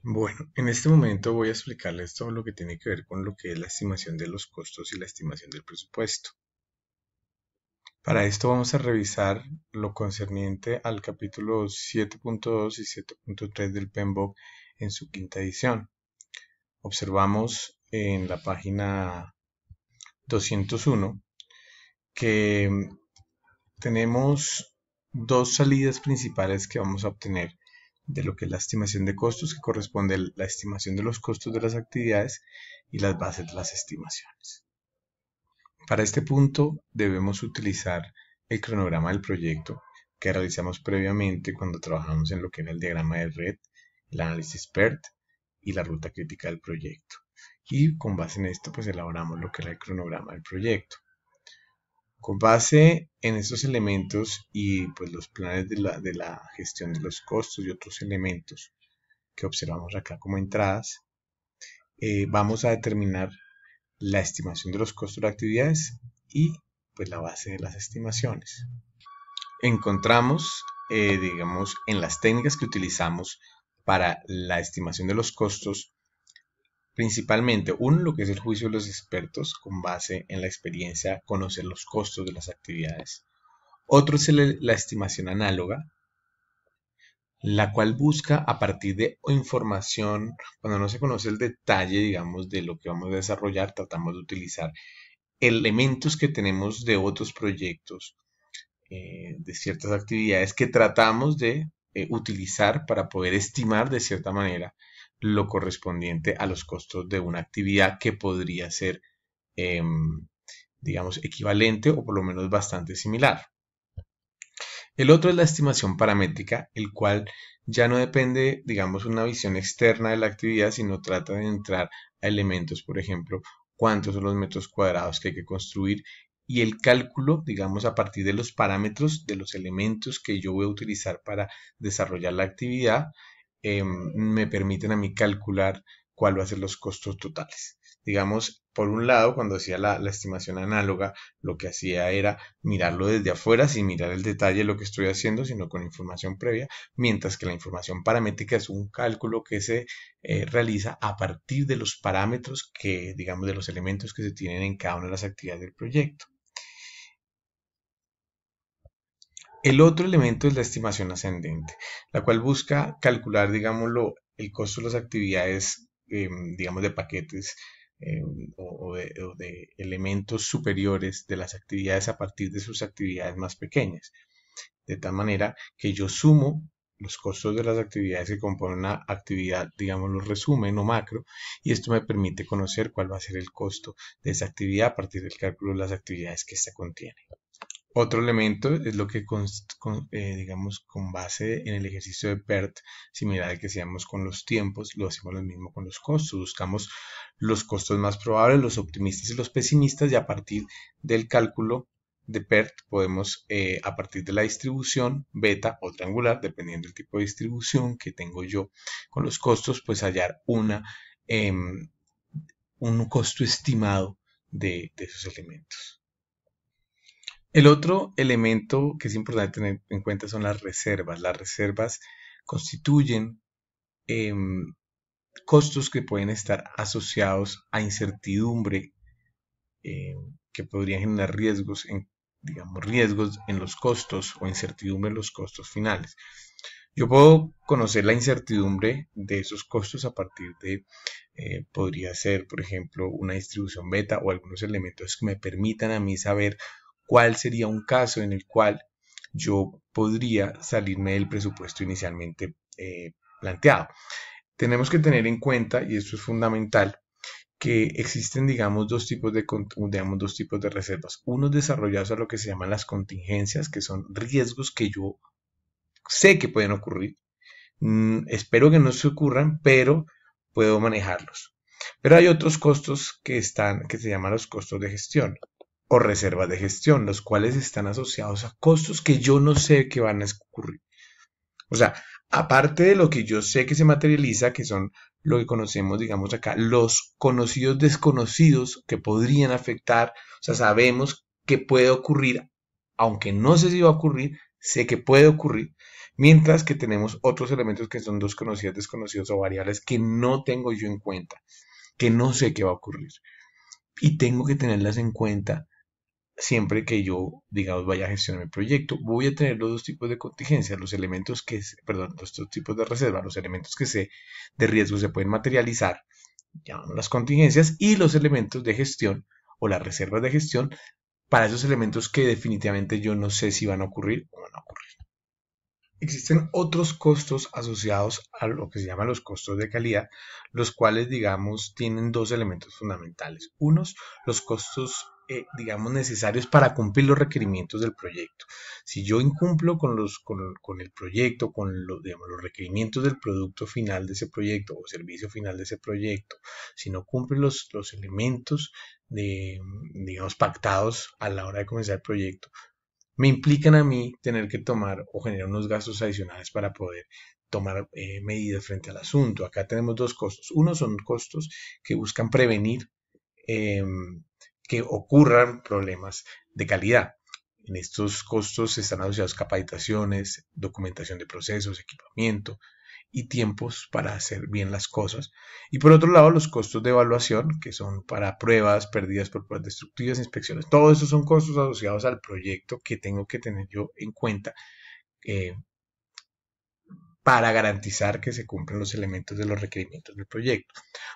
Bueno, en este momento voy a explicarles todo lo que tiene que ver con lo que es la estimación de los costos y la estimación del presupuesto. Para esto vamos a revisar lo concerniente al capítulo 7.2 y 7.3 del PMBOK en su quinta edición. Observamos en la página 201 que tenemos dos salidas principales que vamos a obtener de lo que es la estimación de costos, que corresponde a la estimación de los costos de las actividades y las bases de las estimaciones. Para este punto debemos utilizar el cronograma del proyecto que realizamos previamente cuando trabajamos en lo que era el diagrama de red, el análisis PERT y la ruta crítica del proyecto. Y con base en esto pues elaboramos lo que era el cronograma del proyecto. Con base en estos elementos y pues los planes de la gestión de los costos y otros elementos que observamos acá como entradas, vamos a determinar la estimación de los costos de actividades y pues la base de las estimaciones. Encontramos, digamos, en las técnicas que utilizamos para la estimación de los costos, principalmente uno, lo que es el juicio de los expertos con base en la experiencia, conocer los costos de las actividades. Otro es la estimación análoga, la cual busca a partir de información, cuando no se conoce el detalle, digamos, de lo que vamos a desarrollar, tratamos de utilizar elementos que tenemos de otros proyectos, de ciertas actividades que tratamos de utilizar para poder estimar de cierta manera lo correspondiente a los costos de una actividad que podría ser, eh, digamos, equivalente o por lo menos bastante similar. El otro es la estimación paramétrica, el cual ya no depende, digamos, una visión externa de la actividad, sino trata de entrar a elementos, por ejemplo, cuántos son los metros cuadrados que hay que construir y el cálculo, digamos, a partir de los parámetros de los elementos que yo voy a utilizar para desarrollar la actividad, me permiten a mí calcular cuál va a ser los costos totales. Digamos, por un lado, cuando hacía la estimación análoga, lo que hacía era mirarlo desde afuera sin mirar el detalle de lo que estoy haciendo, sino con información previa, mientras que la información paramétrica es un cálculo que se realiza a partir de los parámetros que, digamos, de los elementos que se tienen en cada una de las actividades del proyecto. El otro elemento es la estimación ascendente, la cual busca calcular, digámoslo, el costo de las actividades, digamos, de paquetes o de elementos superiores de las actividades a partir de sus actividades más pequeñas. De tal manera que yo sumo los costos de las actividades que componen una actividad, digámoslo, resumen o macro, y esto me permite conocer cuál va a ser el costo de esa actividad a partir del cálculo de las actividades que ésta contiene. Otro elemento es lo que, digamos, con base en el ejercicio de PERT, similar al que hacíamos con los tiempos, lo hacemos lo mismo con los costos. Buscamos los costos más probables, los optimistas y los pesimistas, y a partir del cálculo de PERT podemos, a partir de la distribución beta o triangular, dependiendo del tipo de distribución que tengo yo con los costos, pues hallar un costo estimado de esos elementos. El otro elemento que es importante tener en cuenta son las reservas. Las reservas constituyen eh, costos que pueden estar asociados a incertidumbre, eh, que podrían generar riesgos digamos, riesgos en los costos o incertidumbre en los costos finales. Yo puedo conocer la incertidumbre de esos costos a partir de, podría ser, por ejemplo, una distribución beta o algunos elementos que me permitan a mí saber cuál sería un caso en el cual yo podría salirme del presupuesto inicialmente planteado. Tenemos que tener en cuenta, y esto es fundamental, que existen, digamos, dos tipos de reservas. Unos desarrollados a lo que se llaman las contingencias, que son riesgos que yo sé que pueden ocurrir. Espero que no se ocurran, pero puedo manejarlos. Pero hay otros costos que se llaman los costos de gestión o reservas de gestión, los cuales están asociados a costos que yo no sé que van a ocurrir. O sea, aparte de lo que yo sé que se materializa, que son lo que conocemos, digamos acá, los conocidos desconocidos que podrían afectar, o sea, sabemos que puede ocurrir, aunque no sé si va a ocurrir, sé que puede ocurrir, Mientras que tenemos otros elementos que son desconocidos, desconocidos o variables que no tengo yo en cuenta, que no sé qué va a ocurrir. Y tengo que tenerlas en cuenta siempre que yo, digamos, vaya a gestionar mi proyecto. Voy a tener los dos tipos de contingencia, los elementos perdón, los dos tipos de reserva, los elementos que de riesgo se pueden materializar, llamamos las contingencias, y los elementos de gestión o las reservas de gestión para esos elementos que definitivamente yo no sé si van a ocurrir o no van a ocurrir. Existen otros costos asociados a lo que se llaman los costos de calidad, los cuales, digamos, tienen dos elementos fundamentales. Unos, los costos, digamos, necesarios para cumplir los requerimientos del proyecto. Si yo incumplo con el proyecto, digamos, los requerimientos del producto final de ese proyecto o servicio final de ese proyecto, si no cumple los elementos digamos, pactados a la hora de comenzar el proyecto, me implican a mí tener que tomar o generar unos gastos adicionales para poder tomar medidas frente al asunto. Acá tenemos dos costos. Uno son costos que buscan prevenir eh, que ocurran problemas de calidad. En estos costos están asociados capacitaciones, documentación de procesos, equipamiento y tiempos para hacer bien las cosas. Y por otro lado, los costos de evaluación, que son para pruebas, pérdidas por pruebas destructivas, inspecciones. Todos esos son costos asociados al proyecto que tengo que tener yo en cuenta eh, para garantizar que se cumplen los elementos de los requerimientos del proyecto.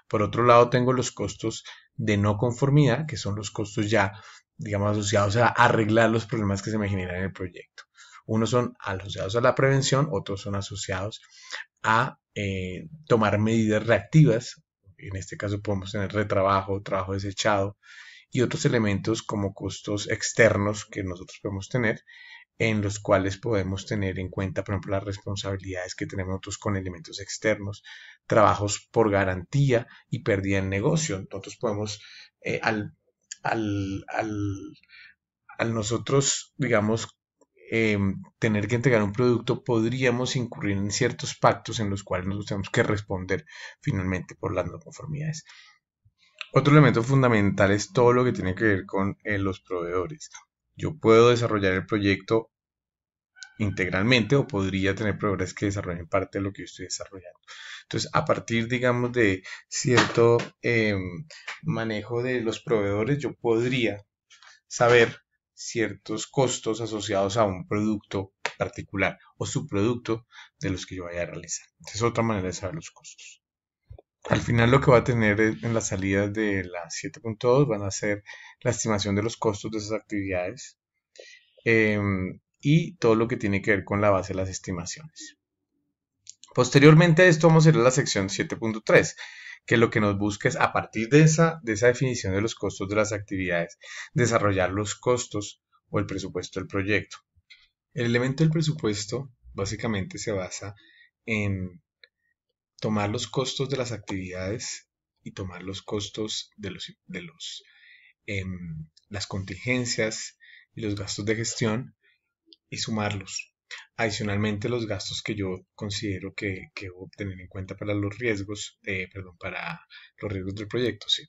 Por otro lado, tengo los costos de no conformidad, que son los costos ya, digamos, asociados a arreglar los problemas que se me generan en el proyecto. Unos son asociados a la prevención, otros son asociados a tomar medidas reactivas. En este caso podemos tener retrabajo, trabajo desechado y otros elementos como costos externos que nosotros podemos tener, en los cuales podemos tener en cuenta, por ejemplo, las responsabilidades que tenemos nosotros con elementos externos, trabajos por garantía y pérdida en negocio. Nosotros podemos, al, al, al, al nosotros, digamos, tener que entregar un producto, podríamos incurrir en ciertos pactos en los cuales nosotros tenemos que responder finalmente por las no conformidades. Otro elemento fundamental es todo lo que tiene que ver con los proveedores. Yo puedo desarrollar el proyecto integralmente o podría tener proveedores que desarrollen parte de lo que yo estoy desarrollando. Entonces, a partir, digamos, de cierto manejo de los proveedores, yo podría saber ciertos costos asociados a un producto particular o subproducto de los que yo vaya a realizar. Esa es otra manera de saber los costos. Al final lo que va a tener en las salidas de la 7.2 van a ser la estimación de los costos de esas actividades y todo lo que tiene que ver con la base de las estimaciones. Posteriormente a esto vamos a ir a la sección 7.3, que lo que nos busca es, a partir de esa definición de los costos de las actividades, desarrollar los costos o el presupuesto del proyecto. El elemento del presupuesto básicamente se basa en tomar los costos de las actividades y tomar los costos de las contingencias y los gastos de gestión y sumarlos. Adicionalmente, los gastos que yo considero que debo tener en cuenta para los riesgos, para los riesgos del proyecto, sí.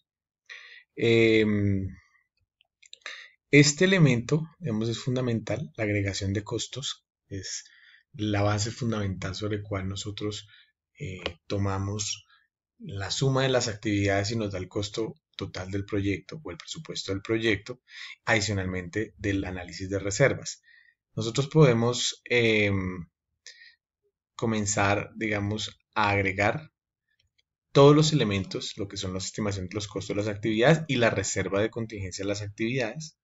Este elemento, digamos, es fundamental. La agregación de costos es la base fundamental sobre la cual nosotros tomamos la suma de las actividades y nos da el costo total del proyecto o el presupuesto del proyecto, adicionalmente del análisis de reservas. Nosotros podemos comenzar, digamos, a agregar todos los elementos, lo que son las estimaciones de los costos de las actividades y la reserva de contingencia de las actividades.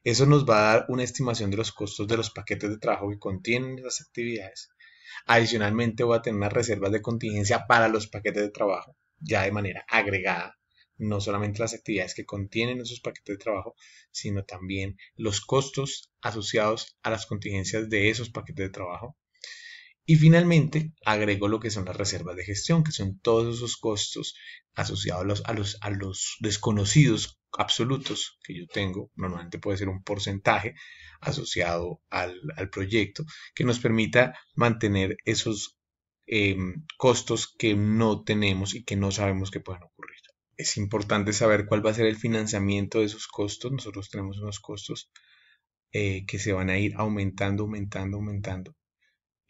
Eso nos va a dar una estimación de los costos de los paquetes de trabajo que contienen esas actividades. Adicionalmente voy a tener unas reservas de contingencia para los paquetes de trabajo, ya de manera agregada, no solamente las actividades que contienen esos paquetes de trabajo, sino también los costos asociados a las contingencias de esos paquetes de trabajo. Y finalmente agrego lo que son las reservas de gestión, que son todos esos costos asociados a los desconocidos absolutos que yo tengo. Normalmente puede ser un porcentaje asociado al proyecto que nos permita mantener esos costos que no tenemos y que no sabemos que pueden ocurrir. Es importante saber cuál va a ser el financiamiento de esos costos. Nosotros tenemos unos costos que se van a ir aumentando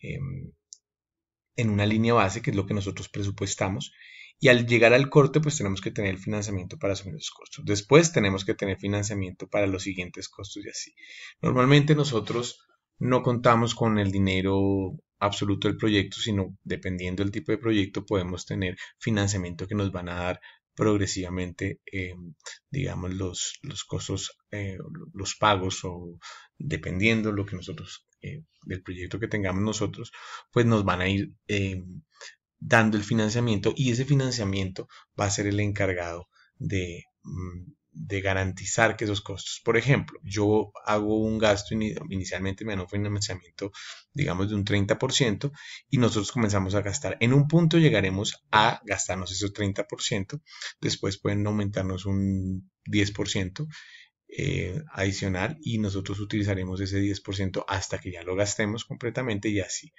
en una línea base, que es lo que nosotros presupuestamos, y al llegar al corte, pues tenemos que tener el financiamiento para asumir los costos. Después tenemos que tener financiamiento para los siguientes costos y así. Normalmente nosotros no contamos con el dinero absoluto del proyecto, sino dependiendo del tipo de proyecto podemos tener financiamiento que nos van a dar progresivamente, digamos, los costos, los pagos, o dependiendo lo que nosotros, del proyecto que tengamos nosotros, pues nos van a ir dando el financiamiento, y ese financiamiento va a ser el encargado de garantizar que esos costos, por ejemplo, yo hago un gasto, inicialmente me dan un financiamiento, digamos, de un 30%, y nosotros comenzamos a gastar. En un punto llegaremos a gastarnos esos 30%, después pueden aumentarnos un 10%, adicional, y nosotros utilizaremos ese 10% hasta que ya lo gastemos completamente, y así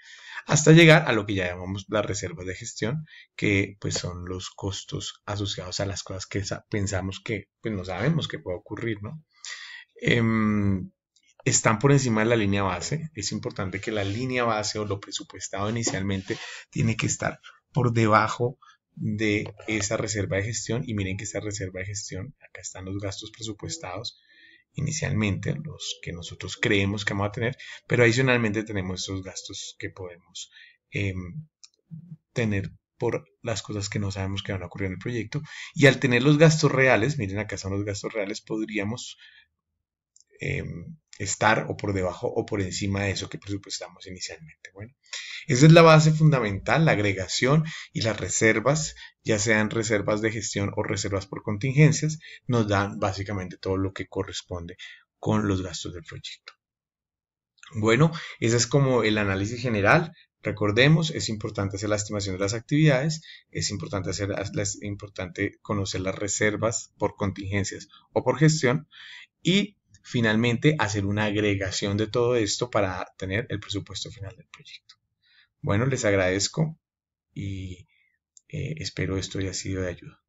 hasta llegar a lo que ya llamamos las reservas de gestión, que pues son los costos asociados a las cosas que pensamos que pues no sabemos que puede ocurrir, ¿no? Están por encima de la línea base. Es importante que la línea base, o lo presupuestado inicialmente, tiene que estar por debajo de esa reserva de gestión. Y miren que esa reserva de gestión, acá están los gastos presupuestados inicialmente, los que nosotros creemos que vamos a tener, pero adicionalmente tenemos esos gastos que podemos tener por las cosas que no sabemos que van a ocurrir en el proyecto. Y al tener los gastos reales, miren acá son los gastos reales, podríamos estar o por debajo o por encima de eso que presupuestamos inicialmente. Bueno, esa es la base fundamental, la agregación y las reservas, ya sean reservas de gestión o reservas por contingencias, nos dan básicamente todo lo que corresponde con los gastos del proyecto. Bueno, ese es como el análisis general. Recordemos, es importante hacer la estimación de las actividades, es importante conocer las reservas por contingencias o por gestión, y finalmente hacer una agregación de todo esto para tener el presupuesto final del proyecto. Bueno, les agradezco y espero esto haya sido de ayuda.